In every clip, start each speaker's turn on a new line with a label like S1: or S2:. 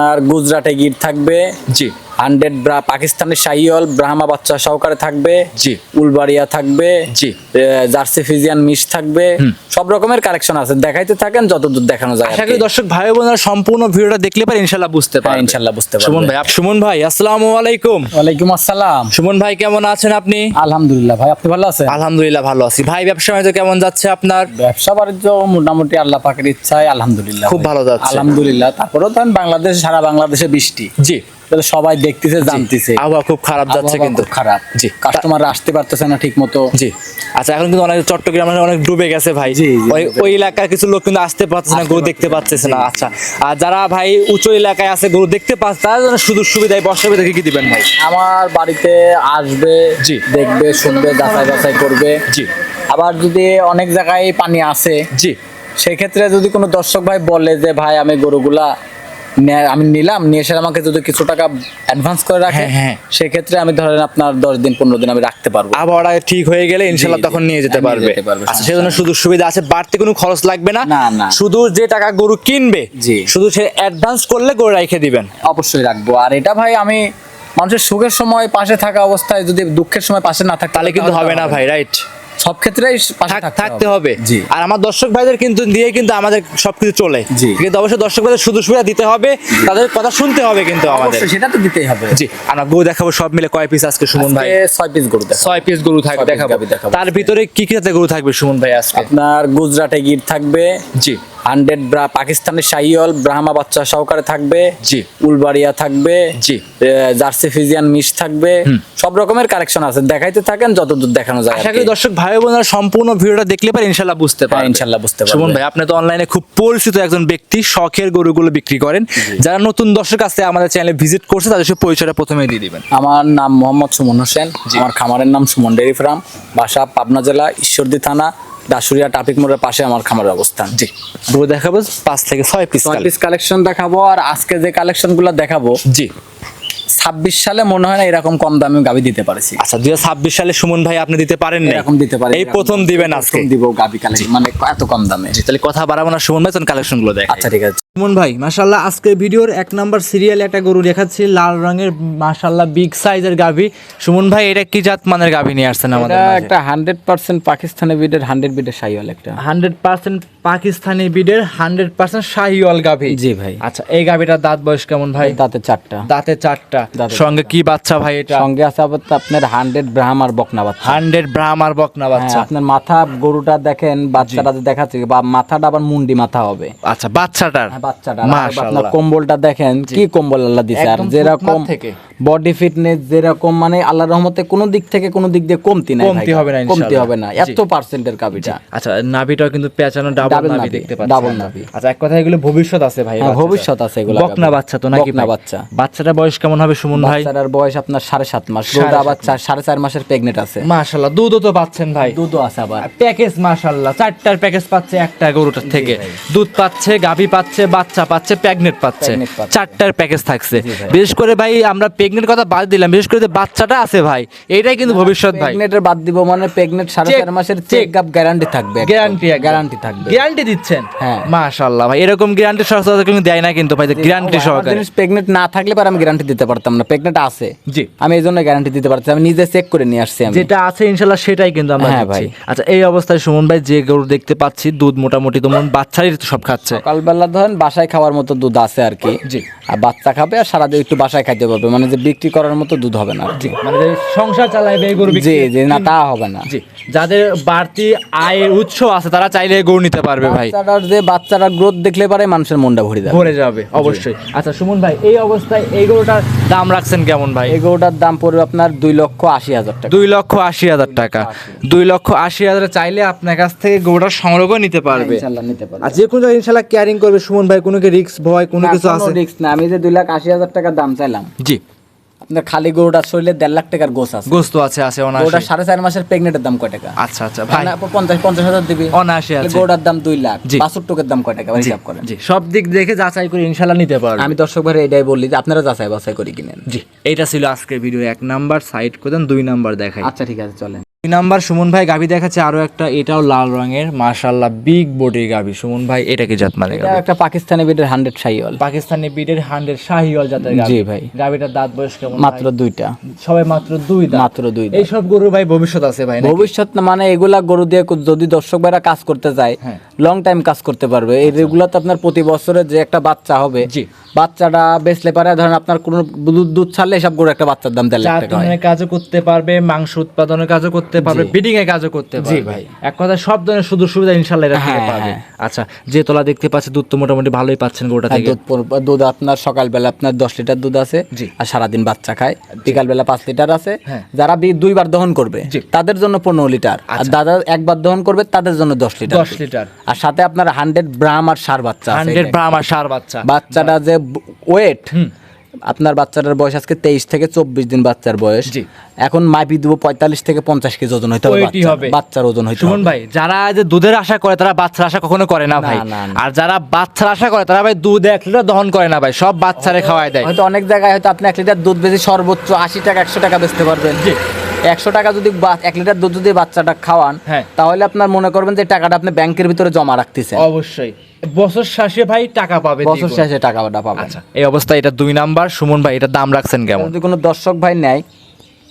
S1: আর গুজরাটে গির থাকবে
S2: জি
S1: 100 পাকিস্তানের শাহিওয়াল ব্রাহ্মা বাচ্চা সহকারে থাকবে,
S2: জি
S1: উলবাড়িয়া থাকবে,
S2: জি
S1: জার্সি ফিজিয়ান মিশ থাকবে, সব রকমের কালেকশন আছে। দেখাইতে থাকেন যতদূর দেখানো যায়।
S2: আশা করি দর্শক ভাই বোনেরা সম্পূর্ণ ভিডিওটা দেখলে পারে ইনশাআল্লাহ বুঝতে পারবে।
S1: ইনশাআল্লাহ বুঝতে পারবে।
S2: সুমন ভাই আসসালামু আলাইকুম।
S1: ওয়ালাইকুম আসসালাম।
S2: সুমন ভাই কেমন আছেন আপনি?
S1: আলহামদুলিল্লাহ ভাই, আপনি ভালো আছেন?
S2: আলহামদুলিল্লাহ ভালো আছি ভাই। ব্যবসা বাণিজ্য কেমন যাচ্ছে আপনার?
S1: ব্যবসা বাণিজ্য মোটামুটি আল্লাহ পাকের ইচ্ছায় আলহামদুলিল্লাহ
S2: খুব ভালো যাচ্ছে।
S1: আলহামদুলিল্লাহ। তারপরেও তো বাংলাদেশ, সারা বাংলাদেশে বৃষ্টি,
S2: জি
S1: সবাই দেখতেছে জানতেছে।
S2: আবহাওয়া খুব খারাপ যাচ্ছে, কিন্তু
S1: খারাপ।
S2: জি
S1: কাস্টমার আসতে পারতেছে না ঠিক মতো।
S2: জি আচ্ছা, এখন কিন্তু অনেক চট্টগ্রামে অনেক ডুবে গেছে ভাই। ওই এলাকার কিছু লোক কিন্তু আসতে পারছে না, গরু দেখতে পাচ্ছে না। আচ্ছা, আর যারা ভাই উঁচু এলাকায় আছে গরু দেখতে পাচ্ছে, তার জন্য সুযোগ সুবিধায় বর্ষা দেখে কি দিবেন ভাই?
S1: আমার বাড়িতে আসবে,
S2: জি
S1: দেখবে, শুনবে, যাচাই বাছাই করবে।
S2: জি
S1: আবার যদি অনেক জায়গায় পানি আছে,
S2: জি
S1: সেক্ষেত্রে যদি কোনো দর্শক ভাই বলে যে ভাই আমি গরুগুলা আমি নিলাম, নিয়ে এসে আমাকে যদি কিছু টাকা অ্যাডভান্স করে রাখে, সেক্ষেত্রে আমি ধরেন আপনার 10 দিন 15 দিন আমি রাখতে পারবো।
S2: আবহাওয়া ঠিক হয়ে গেলে ইনশাআল্লাহ তখন নিয়ে যেতে পারবে। আচ্ছা, সেজন্য সুযোগ সুবিধা আছে, বাড়তি কোনো খরচ লাগবে না। শুধু যে টাকা গরু কিনবে, শুধু সে অ্যাডভান্স করলে গরু রেখে দিবেন।
S1: অবশ্যই রাখবো। আর এটা ভাই আমি মানুষের সুখের সময় পাশে থাকা অবস্থায় যদি দুঃখের সময় পাশে না থাকে
S2: তাহলে কিন্তু হবে না ভাই, রাইট?
S1: সব ক্ষেত্রেই
S2: থাকতে হবে।
S1: জি।
S2: আর আমার দর্শক ভাইদের কিন্তু দিয়ে কিন্তু আমাদের সবকিছু চলে, কিন্তু অবশ্যই দর্শক ভাইদের সুযোগ সুবিধা দিতে হবে, তাদের কথা শুনতে হবে কিন্তু আমাদের,
S1: সেটা তো দিতেই হবে।
S2: জি। আমরা গরু দেখাবো সব মিলে কয় পিস আজকে সুমন ভাই?
S1: 6 পিস গরু দেখাবো।
S2: 6 পিস গরু থাকবে, দেখাবো। তার ভিতরে কি কি জাতের গরু থাকবে সুমন ভাই আজকে?
S1: আপনার গুজরাটে গির থাকবে, জি 100 পাকিস্তানের শাহিওয়াল ব্রাহ্মা বাচ্চা সহকারে থাকবে, জি উলবাড়িয়া থাকবে, জি জার্সি ফিজিয়ান মিশ থাকবে, সব রকমের কালেকশন আছে। দেখাইতে থাকেন যতদূর দেখানো যায়।
S2: আশা করি দর্শক ভাই বোনেরা সম্পূর্ণ ভিডিওটা দেখলে পারে ইনশাআল্লাহ বুঝতে পারবে।
S1: ইনশাআল্লাহ বুঝতে পারবে।
S2: সুমন ভাই আপনি তো অনলাইনে খুব পরিচিত একজন ব্যক্তি, শখের গরুগুলো বিক্রি করেন। যারা নতুন দর্শক আছে আমাদের চ্যানেলে ভিজিট করছে, তাদের সাথে পরিচয়টা প্রথমেই দিয়ে দিবেন।
S1: আমার নাম মোহাম্মদ সুমন হোসেন, আমার খামারের নাম সুমন ডেইরি ফার্ম, বাসা পাবনা জেলা ঈশ্বরদী থানা, দাসুরিয়া ট্রাফিক মোড়ের পাশে আমার খামারের অবস্থান।
S2: জি, গরু দেখাবো 5 থেকে 6 পিস
S1: কালেকশন দেখাবো। আর আজকে যে কালেকশনগুলো দেখাবো, জি 26 সালে মনে হয় না এরকম কম দামে গাবি দিতে পারছি।
S2: আচ্ছা, 2026 সালে সুমন ভাই আপনি দিতে পারেন না,
S1: এরকম দিতে পারেন,
S2: এই প্রথম দিবেন আজকে।
S1: দিব গাবি কালেকশন, মানে এত কম দামে।
S2: জি, তাহলে কথা বাড়াবো না সুমন ভাই, চলুন কালেকশনগুলো দেখাই।
S1: আচ্ছা ঠিক আছে।
S2: সুমন ভাই মাশাআল্লাহ আজকে ভিডিওর 1 নাম্বার সিরিয়ালে একটা গরু দেখাচ্ছি, লাল রঙের মাশাআল্লাহ বিগ সাইজের গাবি। সুমন ভাই এটা কি জাত মানের গাবি নিয়ে আসছেন আমাদের মাঝে?
S1: এটা একটা 100% পাকিস্তানি বিডের 100 বিডের শাহিওয়াল, একটা
S2: 100% পাকিস্তানি বিডের 100% শাহিওয়াল গাবি।
S1: জি ভাই।
S2: আচ্ছা, এই গাবিটার দাঁত বয়স কেমন ভাই?
S1: দাঁতে 4টা।
S2: দাঁতে 4টা। সঙ্গে কি বাচ্চা ভাই এটা?
S1: সঙ্গে আছে আপনার 100 ব্রাহ্ম আর বকনা বাচ্চা।
S2: 100 ব্রাহ্ম আর বকনা বাচ্চা।
S1: আপনার মাথা গরুটা দেখেন, বাচ্চাটা দেখাচ্ছে, বা মাথাটা আবার মুন্ডি মাথা হবে।
S2: আচ্ছা, বাচ্চাটার
S1: আপনার কম্বলটা দেখেন কি কম্বল আল্লাহ দিছে। আর যেরকম বডি ফিটনেস যেরকম, মানে আল্লাহর রহমতে কোনো দিক থেকে কোনো দিক দিয়ে কমতি নাই,
S2: কমতি হবে না,
S1: কমতি হবে না, এত পার্সেন্টের গাবিটা।
S2: আচ্ছা, নাভিটাও কিন্তু পেঁচানো ডাবল নাভি দেখতে পাচ্ছেন,
S1: ডাবল নাভি।
S2: আচ্ছা, এক কথা এগুলো ভবিষ্যৎ আছে ভাই?
S1: ভবিষ্যৎ আছে এগুলো।
S2: বকনা বাচ্চা তো নাকি?
S1: বকনা বাচ্চা।
S2: বাচ্চাটার বয়স কেমন হবে সুমন ভাই?
S1: বাচ্চাটার বয়স আপনার 7.5 মাস। গরুটা আবার 4.5 মাসের প্রেগনেন্ট আছে।
S2: মাশাআল্লাহ, দুধও তো পাচ্ছেন ভাই?
S1: দুধও আছে আবার।
S2: প্যাকেজ মাশাআল্লাহ 4টার প্যাকেজ পাচ্ছে একটা গরুটার থেকে। দুধ পাচ্ছে, গাভী পাচ্ছে, বাচ্চা পাচ্ছে, প্রেগনেন্ট পাচ্ছে, 4টার প্যাকেজ থাকছে। বিশেষ করে ভাই আমরা প্রেগনেন্ট কথা বাদ দিলাম, বিশেষ করে যে বাচ্চাটা আছে ভাই, এটাই কিন্তু ভবিষ্যৎ ভাই।
S1: প্রেগনেন্টের বাদ দিব, মানে প্রেগনেন্ট 4.5 মাসের চেক আপ গ্যারান্টি থাকবে। গ্যারান্টি থাকবে।
S2: গ্যারান্টি দিচ্ছেন?
S1: হ্যাঁ
S2: মাশাআল্লাহ ভাই, এরকম গ্যারান্টি সরকার কিন্তু দেয় না কিন্তু ভাই, গ্যারান্টি সহকারে।
S1: প্রেগনেন্ট না থাকলে পরে আমি গ্যারান্টি দিতে পারতাম না, প্রেগনেন্ট আছে।
S2: জি,
S1: আমি এই জন্য গ্যারান্টি দিতে পারছি, আমি নিজে চেক করে নিয়ে আসছি।
S2: যেটা আছে ইনশাআল্লাহ সেটাই কিন্তু আমরা দিচ্ছি। আচ্ছা, এই অবস্থায় সুমন ভাই যে গরু দেখতে পাচ্ছি, দুধ মোটামুটি তো বাচ্চারই সব খাচ্ছে।
S1: সকালবেলা ধরেন বাসায় খাওয়ার মতো দুধ আছে আর কি। জি, আর বাচ্চা খাবে, আর সারাদিন একটু বাসায় খাইতে পারবে, মানে যে বিক্রি করার মতো দুধ হবে না।
S2: জি, মানে সংসার চালাবে এই গরু বিক্রি।
S1: জি জি, না তা হবে না।
S2: জি, যাদের বাড়তি আয়ের উৎস আছে তারা চাইলে গরু নিতে পারবে ভাই।
S1: বাচ্চাটার গ্রোথ দেখলে পারে মানুষের মনটা ভরে
S2: যাবে অবশ্যই। আচ্ছা সুমন ভাই, এই অবস্থায় এই গরুটার দাম রাখছেন কেমন ভাই?
S1: এই গরুটার দাম পড়বে আপনার 2,80,000 টাকা।
S2: 2,80,000 টাকা। 2,80,000 চাইলে আপনার কাছ থেকে গরুটার সংগ্রহ নিতে পারবে।
S1: ইনশাআল্লাহ নিতে পারবে।
S2: আর যে কোনো জায়গায় ইনশাআল্লাহ কেয়ারিং করবে সুমন ভাই, কোনো কি রিস্ক ভয় কোনো কিছু আছে?
S1: রিস্ক না, আমি যে 2,80,000 টাকা দাম চাইলাম, জি আপনার খালি গরুটা শরীরে 1.5 লাখ টাকার গোস আছে।
S2: গোস তো আছে অনায়াসে।
S1: গরুটা 4.5 মাসের প্রেগনেন্টের দাম কয় টাকা?
S2: আচ্ছা আচ্ছা ভাই,
S1: 50,000 দিবি
S2: অনায়াসে আছে।
S1: গরুটার দাম 2 লাখ। 62 টাকার দাম কয় টাকা হিসাব করেন।
S2: জি, সব দিক দেখে যাচাই করে ইনশাআল্লাহ নিতে পারবেন।
S1: আমি দর্শক ভাই এটাই বলি যে আপনারা যাচাই বাছাই করে কিনেন।
S2: জি, এইটা ছিল আজকের ভিডিও 1 নাম্বার। সাইড করে দেন, 2 নাম্বার দেখাই।
S1: আচ্ছা ঠিক আছে, চলেন।
S2: 2 নাম্বার সুমন ভাই গাভী দেখাচ্ছে আরো একটা, এটাও লাল রঙের মাশাআল্লাহ বিগ বডির গাভী। সুমন ভাই এটা কি জাত মানে
S1: এটা একটা পাকিস্তানি বিটের 100 শাহিওয়াল।
S2: পাকিস্তানি বিটের 100 শাহিওয়াল জাতের গাভী।
S1: জি ভাই।
S2: গাভীটার দাঁত বয়স কেমন?
S1: মাত্র 2টা।
S2: সবাই মাত্র 2 দাঁত।
S1: মাত্র 2 দাঁত।
S2: এইসব গরু ভাই ভবিষ্যৎ আছে ভাই নাকি?
S1: ভবিষ্যৎ না, মানে এগুলা গরু দিয়ে যদি দর্শক ভাইরা কাজ করতে চায়
S2: হ্যাঁ।
S1: লং টাইম কাজ করতে পারবে। এগুলাতে আপনার প্রতি বছরে যে একটা বাচ্চা হবে,
S2: জি।
S1: বাচ্চাটা বেচলে পারে, ধরেন আপনার কোনো দুধ ছাড়লে এসব গরু একটা বাচ্চার দাম 1.5 লাখ টাকা হয়।
S2: চারজনের কাজও করতে পারবে, মাংস উৎপাদনের কাজও করতে পারবে, ব্রিডিং এর কাজও করতে পারবে।
S1: জি ভাই।
S2: এক কথা সব ধরনের সুযোগ সুবিধা ইনশাআল্লাহ এটা থেকে
S1: হ্যাঁ,
S2: পাবে।
S1: হ্যাঁ।
S2: আচ্ছা, যে তোলা দেখতে পাচ্ছি দুধ তো মোটামুটি ভালোই পাচ্ছেন গরুটা থেকে।
S1: দুধ আপনার সকালবেলা আপনার 10 লিটার দুধ আছে,
S2: জি।
S1: আর সারাদিন বাচ্চা খায়। বিকালবেলা 5 লিটার আছে।
S2: হ্যাঁ।
S1: যারা 2বার দহন করবে
S2: জি।
S1: তাদের জন্য 15 লিটার, আর দাদা একবার দহন করবে তাদের জন্য 10 লিটার।
S2: 10 লিটার।
S1: আর সাথে আপনার 100 ব্রাহ্ম আর ষাঁড় বাচ্চা আছে।
S2: 100 ব্রাহ্ম আর ষাঁড় বাচ্চা।
S1: বাচ্চাটা যে ওয়েট, আপনার বাচ্চাটার বয়স আজকে 23 থেকে 24 দিন বাচ্চার বয়স।
S2: জি।
S1: এখন মাপি দেবো 45 থেকে 50 কেজি ওজন হইতে হবে।
S2: ওইটি হবে।
S1: বাচ্চার ওজন হইতে
S2: সুমন
S1: হবে।
S2: ভাই, যারা যে দুধের আশা করে তারা বাচ্চার আশা কখনো করে না ভাই।
S1: না, না।
S2: আর যারা বাচ্চার আশা করে তারা ভাই দুধ 1 লিটার দহন করে না ভাই, সব বাচ্চারে খাওয়ায় দেয়।
S1: হয়তো অনেক জায়গায় হয়তো আপনি 1 লিটার দুধ বেশি সর্বোচ্চ 80 টাকা 100 টাকা বেচতে পারবেন। 100 টাকা যদি 1 লিটার দুধ যদি বাচ্চাটা খাওয়ান,
S2: হ্যাঁ।
S1: তাহলে আপনার মনে করবেন যে টাকাটা আপনি ব্যাংকের ভিতরে জমা রাখতেছেন।
S2: অবশ্যই বছর শেষে ভাই টাকা পাবে।
S1: বছর শেষে টাকাটা পাবেন।
S2: আচ্ছা, এই অবস্থায় এটা 2 নাম্বার। সুমন ভাই এটা দাম রাখছেন কেমন?
S1: যদি কোনো দর্শক ভাই নেয়,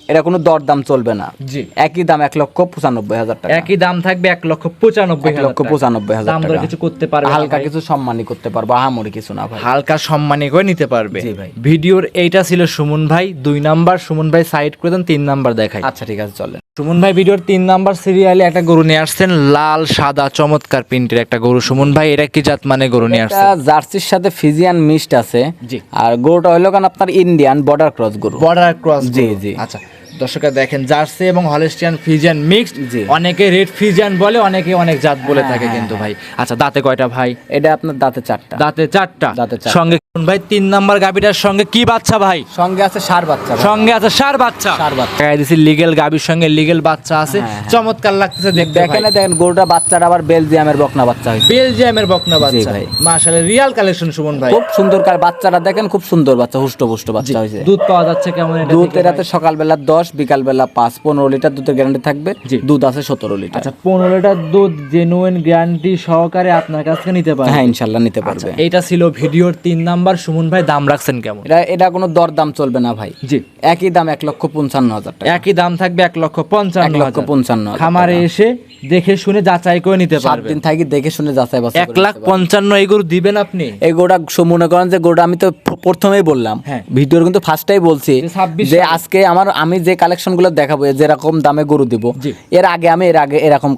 S1: এটা কোনো দরদাম চলবে না।
S2: জি।
S1: একই দাম 1,95,000 টাকা।
S2: একই দাম থাকবে 1,95,000
S1: 1,95,000
S2: দাম দর
S1: টাকা।
S2: কিছু করতে পারবে না
S1: হালকা
S2: ভাই?
S1: কিছু সম্মানই করতে পারবো, আহামরি কিছু না ভাই।
S2: হালকা সম্মানী করে নিতে পারবে।
S1: জি ভাই।
S2: ভিডিওর এইটা ছিল সুমন ভাই 2 নাম্বার। সুমন ভাই সাইড করে দেন, 3 নাম্বার দেখাই।
S1: আচ্ছা ঠিক আছে, চলে।
S2: সুমন ভাই ভিডিওর 3 নাম্বার সিরিয়ালে একটা গরু নিয়ে আসছেন, লাল সাদা চমৎকার প্রিন্টের একটা গরু। সুমন ভাই এটা কি জাত মানে গরু নিয়ে
S1: এটা
S2: আসছেন?
S1: জার্সির সাথে ফিজিয়ান মিক্সড আছে।
S2: জি।
S1: আর গরুটা হইলো কারণ আপনার ইন্ডিয়ান বর্ডার ক্রস গরু।
S2: Border cross.
S1: জি, জি।
S2: আচ্ছা, দর্শকরা দেখেন জার্সি এবং হলস্টিয়ান ফিজিয়ান মিক্সড।
S1: জি।
S2: অনেকে রেড ফিজিয়ান বলে, অনেকে অনেক জাত বলে থাকে কিন্তু ভাই। আচ্ছা, দাঁতে কয়টা ভাই?
S1: এটা আপনার দাঁতে 4টা।
S2: দাঁতে 4টা।
S1: দাঁতে 4টা।
S2: সঙ্গে সুমন ভাই 3 নাম্বার গাবিটার সঙ্গে কি বাচ্চা ভাই?
S1: সঙ্গে আছে ষাঁড় বাচ্চা ভাই।
S2: সঙ্গে আছে ষাঁড় বাচ্চা।
S1: ষাঁড় বাচ্চা।
S2: গায়ে দিছি লিগেল গাবির সঙ্গে লিগেল বাচ্চা আছে।
S1: হ্যাঁ, হ্যাঁ।
S2: চমৎকার লাগতেছে দেখতে ভাই।
S1: দেখেন গরুটা বাচ্চাটা আবার বেলজিয়ামের বকনা বাচ্চা হয়েছে।
S2: বেলজিয়ামের বকনা বাচ্চা
S1: ভাই।
S2: মাশাআল্লাহ, রিয়াল কালেকশন সুমন ভাই।
S1: খুব সুন্দর বাচ্চাটা দেখেন, খুব সুন্দর বাচ্চা, হুষ্টপুষ্ট বাচ্চা হয়েছে।
S2: দুধ পাওয়া যাচ্ছে কেমন এটা
S1: দুধ
S2: থেকে
S1: এরাতে
S2: ভাই?
S1: সকালবেলা 10, বিকালবেলা 5, 15 লিটার দুধের গ্যারান্টি থাকবে।
S2: জি।
S1: দুধ আছে 17 লিটার।
S2: আচ্ছা, 15 লিটার দুধ জেনুইন গ্যারান্টি সহকারে আপনার কাছ থেকে নিতে পারবে।
S1: হ্যাঁ, ইনশাল্লাহ নিতে পারবে।
S2: এইটা ছিল ভিডিওর 3 নাম্বার। সুমন ভাই দাম রাখছেন কেমন?
S1: এটা কোনো দরদাম চলবে না ভাই।
S2: জি।
S1: একই দাম 1,55,000 টাকা।
S2: একই দাম থাকবে 1,55,000।
S1: 1,55,000
S2: খামারে এসে দেখে শুনে যাচাই করে নিতে
S1: 7
S2: পারবে।
S1: দিন থাকি দেখে শুনে যাচাই বাছাই করে নিতে পারবে।
S2: 1,55,000 এই গরু দিবেন আপনি?
S1: এই গোটা মনে করেন যে গোটা আমি তো প্রথমেই বললাম,
S2: হ্যাঁ।
S1: ভিডিওর কিন্তু ফার্স্টেই বলছি
S2: যে 26
S1: যে আজকে আমি যে কালেকশন গুলো দেখাবো, যেরকম দামে গরু দিব,
S2: জি।
S1: এর আগে এরকম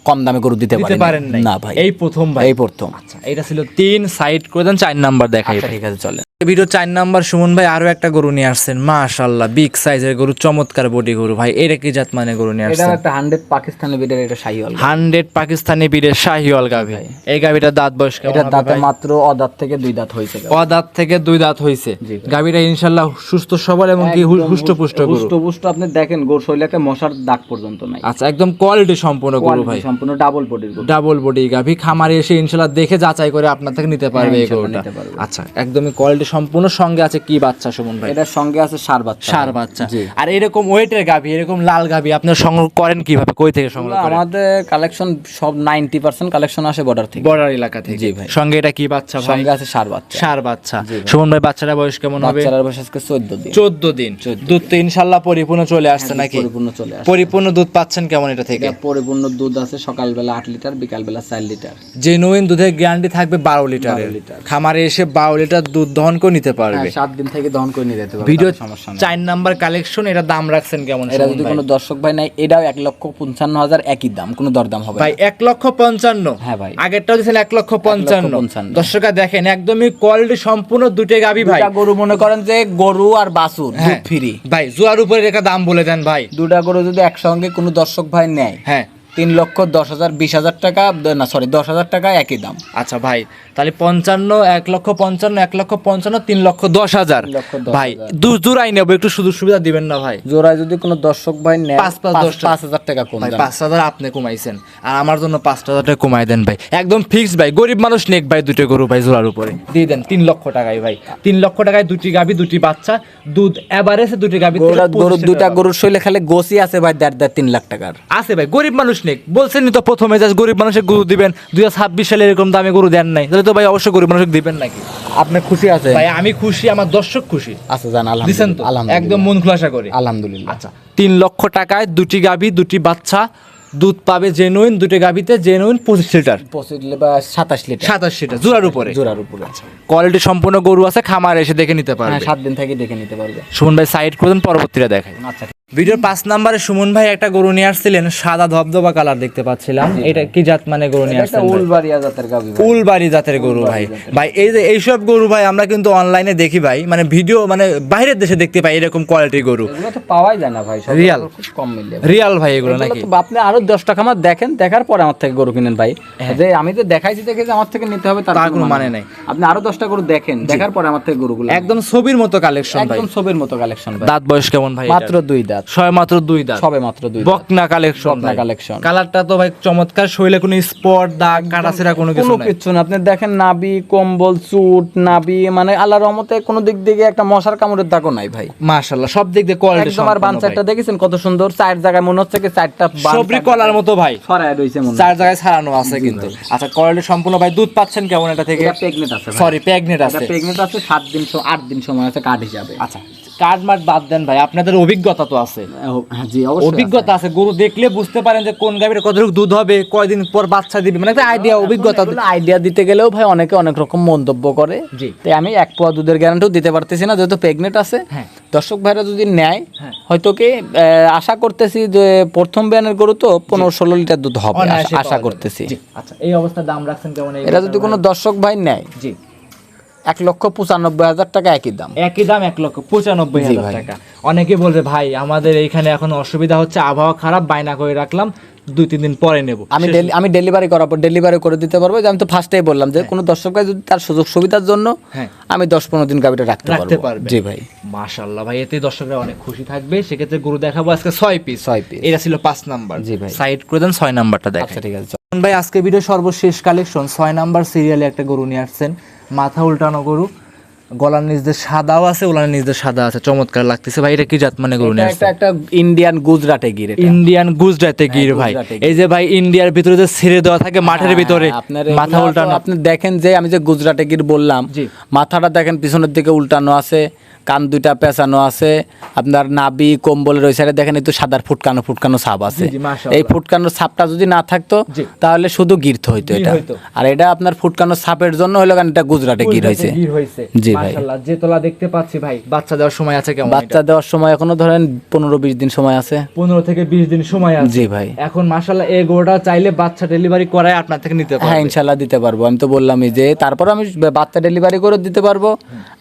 S1: কম দামে গরু দিতে
S2: পারেন নাই?
S1: না ভাই,
S2: এই প্রথম ভাই।
S1: এই প্রথম।
S2: আচ্ছা, এটা ছিল 3, সাইড করে দেন, 4 নাম্বার দেখাই।
S1: আচ্ছা, ঠিক আছে, চলে।
S2: ভিডিও 4 নাম্বার সুমন ভাই আরো একটা গরু নিয়ে আসছেন, মাশাআল্লাহ বিগ সাইজের গরু, চমৎকার বডি গরু ভাই। এটা কি জাত মানে গরু নিয়ে
S1: এটা
S2: আসছেন?
S1: একটা 100 পাকিস্তানি বিটের, এটা শাহিওয়াল।
S2: 100 পাকিস্তানি বিটের শাহিওয়াল গাভী। এই গাভীটার দাঁত বয়স কেমন
S1: এটা
S2: হবে
S1: দাঁতে
S2: ভাই?
S1: মাত্র অদাঁত থেকে 2 দাঁত হয়েছে।
S2: অদাঁত থেকে 2 দাঁত হইছে।
S1: জি ভাই।
S2: গাভীটা ইনশাআল্লাহ সুস্থ সবল এবং কি হুষ্টপুষ্ট গরু।
S1: হুষ্টপুষ্ট, আপনি দেখেন গরু শরীরে একটা মশার দাগ পর্যন্ত নাই।
S2: আচ্ছা, একদম কোয়ালিটি সম্পূর্ণ গরু ভাই।
S1: সম্পূর্ণ ডাবল বডির গরু।
S2: ডাবল বডি গাভী। খামারে এসে ইনশাআল্লাহ দেখে যাচাই করে আপনার থেকে নিতে পারবে এই
S1: ইনশাআল্লাহ
S2: গরুটা।
S1: নিতে পারবে।
S2: আচ্ছা, একদমই কোয়ালিটি সম্পূর্ণ। সঙ্গে আছে কি বাচ্চা সুমন ভাই?
S1: এটার সঙ্গে আছে ষাঁড় বাচ্চা।
S2: ষাঁড় বাচ্চা।
S1: জি।
S2: আর এরকম ওয়েটের গাভী, এরকম লাল গাভী আপনার সংগ্রহ করেন কিভাবে? কই থেকে সংগ্রহ করেন?
S1: আমাদের কালেকশন সব 90% কালেকশন আসে বর্ডার থেকে।
S2: বর্ডার এলাকা থেকে।
S1: জি ভাই।
S2: সঙ্গে এটা কি বাচ্চা ভাই?
S1: সঙ্গে আছে ষাঁড় বাচ্চা।
S2: ষাঁড় বাচ্চা। সুমন ভাই বাচ্চাটা বয়স কেমন হবে?
S1: বাচ্চার বয়স আজকে 14 দিন।
S2: 14 দিন। দুধ তো ইনশাআল্লাহ পরিপূর্ণ চলে আসছে নাকি?
S1: পরিপূর্ণ চলে আসে।
S2: পরিপূর্ণ দুধ পাচ্ছেন কেমন এটা থেকে?
S1: এটা পরিপূর্ণ দুধ আছে, সকালবেলা 8 লিটার, বিকালবেলা 4 লিটার।
S2: জেনুইন দুধের গ্যারান্টি থাকবে 12 লিটারের।
S1: 12 লিটার।
S2: খামারে এসে 12 লিটার দুধ দহন করে নিতে পারবে।
S1: 7 দিন থেকে দহন করে নিয়ে যেতে পারবে।
S2: ভিডিও
S1: সমস্যা নেই।
S2: 4 নাম্বার কালেকশন। এটা দাম রাখছেন কেমন?
S1: এটা যদি কোনো দর্শক ভাই নাই, এটাও 1,55,000 একই দাম, কোনো দরদাম হবে না।
S2: ভাই 1,55,000।
S1: হ্যাঁ ভাই।
S2: আগেরটাও দিয়েছেন 1,55,000।
S1: 1,55,000
S2: দর্শকরা দেখেন একদমই কোয়ালিটি সম্পূর্ণ দুইটা গাভী ভাই।
S1: দুটা গরু মনে করেন যে গরু আর বাছুর দুধ
S2: হ্যাঁ।
S1: ফ্রি।
S2: ভাই জুয়ার উপরে রেখা দাম বলে দেন ভাই।
S1: দুটা গরু যদি একসঙ্গে কোনো দর্শক ভাই নেয়,
S2: হ্যাঁ,
S1: 3,10,000 20,000 টাকা, না সরি 10,000 টাকা একই দাম।
S2: আচ্ছা ভাই, তাহলে 55, 1,55,000, 1,55,000, 3,10,000
S1: 3,10,000
S2: ভাই জোড়াই নেবো, একটু সুযোগ সুবিধা দিবেন না ভাই?
S1: জোড়ায় যদি কোনো দর্শক ভাই নেয়
S2: 5,000
S1: টাকা কম
S2: ভাই,
S1: দাম।
S2: 5,000 আপনি কমাইছেন, আর আমার জন্য 5,000 টাকা কমাই দেন ভাই, একদম ফিক্সড ভাই। গরিব মানুষ নেক ভাই, দুটো গরু ভাই জোড়ার উপরে দিয়ে দেন 3 লক্ষ টাকায় ভাই। 3 লক্ষ টাকায় দুটি গাভী, দুটি বাচ্চা, দুধ এভারেজে দুটি গাভী
S1: গরু দুইটা গরুর শৈলে খালি গোসি আছে ভাই 3 লাখ টাকার
S2: আছে ভাই। গরিব মানুষ নেক বলছেনই তো প্রথমে, যে গরিব মানুষের গরু দিবেন। 2026 সালে এরকম দামে গরু দেন নাই, তাহলে তো ভাই অবশ্যই গরিব মানুষকে দিবেন নাকি?
S1: আপনি খুশি আছে
S2: ভাই আমি খুশি, আমার দর্শক খুশি।
S1: আচ্ছা জান,
S2: দিছেন তো একদম মন খোলাসা করে?
S1: আলহামদুলিল্লাহ।
S2: আচ্ছা, 3 লক্ষ টাকায় দুটি গাভী, দুটি বাচ্চা, দুধ পাবে জেনুইন, দুটি গাভীতে জেনুইন 25 লিটার,
S1: 25 বা 27 লিটার,
S2: 27 লিটার জোড়ার উপরে।
S1: জোড়ার উপরে
S2: কোয়ালিটি সম্পূর্ণ গরু আছে, খামার এসে দেখে নিতে পারবে।
S1: হ্যাঁ, 7 দিন থেকে দেখে নিতে পারবে।
S2: সুমন ভাই সাইড করবেন, পরবর্তীটা দেখাই।
S1: আচ্ছা,
S2: ভিডিওর 5 নম্বরে সুমন ভাই একটা গরু নিয়ে আসছিলেন, সাদা ধবধবা কালার দেখতে পাচ্ছিলাম। এটা কি জাত মানে গরু নিয়ে আসছেন?
S1: উলবাড়িয়া জাতের গাভী।
S2: উলবাড়ি জাতের গরু ভাই। ভাই এই যে এইসব গরু ভাই আমরা কিন্তু অনলাইনে দেখি ভাই, মানে ভিডিও মানে বাইরের দেশে দেখতে পাই এরকম কোয়ালিটির গরু।
S1: এগুলো তো পাওয়াই যায় না ভাই, সব
S2: রিয়াল
S1: খুব কম মিলে।
S2: রিয়াল ভাই এগুলো নাকি?
S1: তো আপনি আরো 10 টাকা আমার দেখেন, দেখার পরে আমার থেকে গরু কিনেন ভাই। যে আমি তো দেখাইছি দেখে যে আমার থেকে নিতে হবে তার
S2: কোনো মানে নাই।
S1: আপনি আরো 10টা গরু দেখেন, দেখার পরে আমার থেকে গরুগুলো
S2: একদম ছবির মতো কালেকশন ভাই,
S1: একদম ছবির মতো কালেকশন ভাই।
S2: দাঁত বয়স কেমন ভাই?
S1: মাত্র 2 দাঁত,
S2: ছয় মাত্র 2 দাঁত,
S1: সবে মাত্র 2 দাঁত।
S2: বকনা কালেকশন,
S1: বকনা কালেকশন।
S2: কালারটা তো ভাই চমৎকার, শরীরে কোনো স্পট দাগ কাটাছেরা কোনো কিছু নাই।
S1: কিছু না, আপনি দেখেন নাভি, কম্বল, চুট, নাভি, মানে আল্লাহর রহমতে কোনো দিক থেকে একটা মশার কামড়ের দাগও নাই ভাই।
S2: মাশাআল্লাহ, সব দিক দিয়ে কোয়ালিটি
S1: একদম। আর বান সাইডটা দেখেছেন কত সুন্দর, চার জায়গায় মনে হচ্ছে কি চারটা
S2: সবরি কলার মতো ভাই,
S1: ছড়ায় রইছে মনে
S2: চার জায়গায় ছাড়ানো আছে কিন্তু। আচ্ছা, কোয়ালিটি সম্পূর্ণ ভাই। দুধ পাচ্ছেন কেমন এটা থেকে?
S1: এটা প্রেগনেন্ট আছে ভাই।
S2: সরি, প্রেগনেন্ট আছে।
S1: এটা প্রেগনেন্ট আছে, 7 দিন 8 দিন সময় আছে কার্ড হিসাবে।
S2: আচ্ছা, কার্ড মার্ট বাদ দেন ভাই, আপনাদের অভিজ্ঞতা তো আছে।
S1: হ্যাঁ জি, অবশ্যই
S2: অভিজ্ঞতা আছে, গরু দেখলে বুঝতে পারেন যে কোন গাভীর কতটুকু দুধ হবে, কয়দিন পর বাচ্চা দিবে, মানে একটা আইডিয়া, অভিজ্ঞতা।
S1: আইডিয়া দিতে গেলেও ভাই অনেকে অনেক রকম মন্তব্য করে।
S2: জি।
S1: তাই আমি 1 পোয়া দুধের গ্যারান্টিও দিতে পারতেছি না, যেহেতু প্রেগনেন্ট আছে।
S2: হ্যাঁ।
S1: দর্শক ভাইরা যদি নেয়,
S2: হ্যাঁ।
S1: হয়তো কি আশা করতেছি যে প্রথম বিয়ানের গরু তো 15-16 লিটার দুধ হবে,
S2: অনায়াসে
S1: আশা
S2: পাওয়া যাবে।
S1: করতেছি।
S2: জি। আচ্ছা, এই অবস্থা দাম রাখছেন কেমন?
S1: এটা যদি কোনো দর্শক ভাই নেয়,
S2: জি,
S1: 1,95,000 টাকা একই দাম।
S2: একই দাম 1,95,000
S1: ভাই।
S2: টাকা। অনেকে বলবে ভাই আমাদের এইখানে এখন অসুবিধা হচ্ছে, আবহাওয়া খারাপ, বায়না করে রাখলাম, 2-3 দিন পরে নেব।
S1: আমি ডেলিভারি করার পর ডেলিভারি করে দিতে পারবো। যে আমি তো ফার্স্টেই বললাম যে কোনো দর্শক ভাই যদি তার সুযোগ সুবিধার জন্য
S2: হ্যাঁ।
S1: আমি 10-15 দিন গাবিটা রাখতে পারবো। জি ভাই।
S2: মাশাআল্লাহ ভাই, এতে দর্শকরা অনেক খুশি থাকবে। সেক্ষেত্রে গরু দেখাবো আজকে 6 পিস।
S1: 6 পিস।
S2: এটা ছিল 5 নাম্বার।
S1: জি ভাই।
S2: সাইড করে দেন, 6 নাম্বারটা দেখেন।
S1: আচ্ছা ঠিক আছে।
S2: ভাই আজকে ভিডিও সর্বশেষ কালেকশন 6 নাম্বার সিরিয়ালে একটা গরু নিয়ে আসছেন, মাথা উল্টানো গরু, গলার নিচ দিয়ে সাদাও আছে, ওলার নিচ দিয়ে সাদা আছে, চমৎকার লাগতেছে ভাই। এটা কি জাত মানে গরু নিয়ে আসছেন?
S1: একটা ইন্ডিয়ান গুজরাটে গির।
S2: ইন্ডিয়ান গুজরাটে গির ভাই। এই যে ভাই ইন্ডিয়ার ভিতরে যে ছেড়ে দেওয়া থাকে মাঠের ভিতরে,
S1: আপনার
S2: মাথা উল্টানো।
S1: আপনি দেখেন যে আমি যে গুজরাটে গির বললাম,
S2: জি।
S1: মাথাটা দেখেন পিছনের দিকে উল্টানো আছে, কান দুইটা পেঁচানো আছে, আপনার নাভি কম্বলের ওই সাইডে দেখেন একটু সাদার ফুটকানো ছাপ আছে।
S2: জি, মাশাআল্লাহ।
S1: এই ফুটকানো ছাপটা যদি না থাকতো
S2: জি।
S1: তাহলে শুধু গিরতে হইতো
S2: গির
S1: এটা।
S2: হইতো।
S1: আর এটা আপনার ফুটকানো ছাপের জন্য হলো কারণ এটা গুজরাটে গির হয়েছে। জি ভাই।
S2: মাশাআল্লাহ, যে তোলা দেখতে পাচ্ছি ভাই, বাচ্চা দেওয়ার সময় আছে কেমন?
S1: বাচ্চা দেওয়ার সময় এখনো ধরেন 15-20 দিন সময় আছে।
S2: 15 থেকে 20 দিন সময় আছে।
S1: জি ভাই।
S2: এখন মাশাআল্লাহ এই গরুটা চাইলে বাচ্চা ডেলিভারি করায় আপনার থেকে নিতে পারবে।
S1: হ্যাঁ ইনশাল্লাহ দিতে পারবো। আমি তো বললামই যে তারপর আমি বাচ্চা ডেলিভারি করে দিতে পারবো,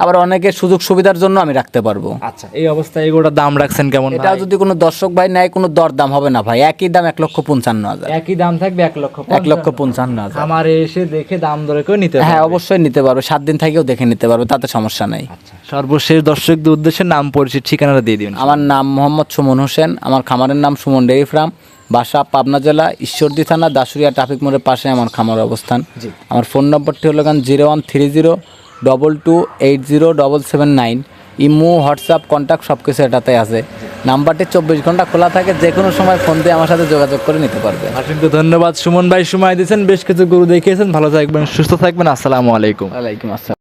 S1: আবার অনেকের সুযোগ সুবিধার জন্য আমি রাখতে পারবো।
S2: আচ্ছা, এই অবস্থায় এই গরুটার দাম রাখছেন কেমন?
S1: এটা যদি কোনো দর্শক ভাই নেয়, কোনো দর দাম হবে না ভাই, একই দাম 1,55,000।
S2: একই দাম থাকবে
S1: 1,55,000।
S2: আমার এসে দেখে দাম দরে করে নিতে
S1: হ্যাঁ
S2: পারবে।
S1: অবশ্যই নিতে পারবে, 7 দিন থেকেও দেখে নিতে পারবে, তাতে সমস্যা নাই।
S2: আচ্ছা, সর্বশেষ দর্শকদের উদ্দেশ্যে নাম পরিচিত ঠিকানাটা দিয়ে দিন।
S1: আমার নাম মোহাম্মদ সুমন হোসেন, আমার খামারের নাম সুমন ডেইরি ফার্ম, বাসা পাবনা জেলা ঈশ্বরদী থানা দাসুরিয়া ট্রাফিক মোড়ের পাশে আমার খামারের অবস্থান। আমার ফোন নম্বরটি হলো 013022807779। ইমো, হোয়াটসঅ্যাপ, কন্ট্যাক্ট সব কিছু এটাতে আছে। নাম্বারটি 24 ঘন্টা খোলা থাকে, যে কোনো সময় ফোন দিয়ে আমার সাথে যোগাযোগ করে নিতে পারবে।
S2: অসংখ্য ধন্যবাদ সুমন ভাই, সময় দিয়েছেন, বেশ কিছু গরু দেখিয়েছেন। ভালো থাকবেন, সুস্থ থাকবেন। আসসালামু আলাইকুম।
S1: ওয়ালাইকুম আসসালাম।